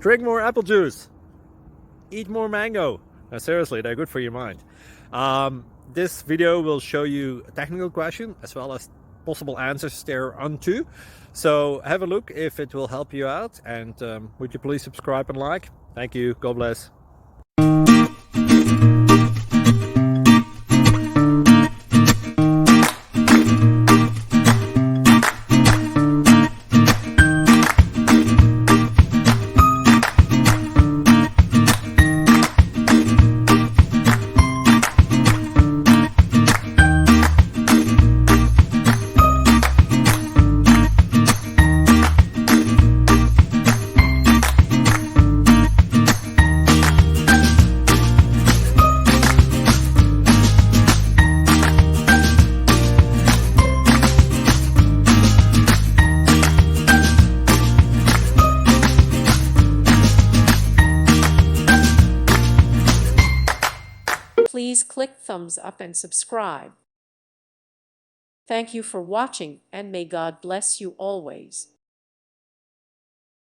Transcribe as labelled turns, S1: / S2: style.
S1: Drink more apple juice. Eat more mango. Now, seriously, they're good for your mind. This video will show you a technical question as well as possible answers thereunto. So have a look if it will help you out, and would you please subscribe and like? Thank you. God bless.
S2: Please click thumbs up and subscribe. Thank you for watching, and may God bless you always.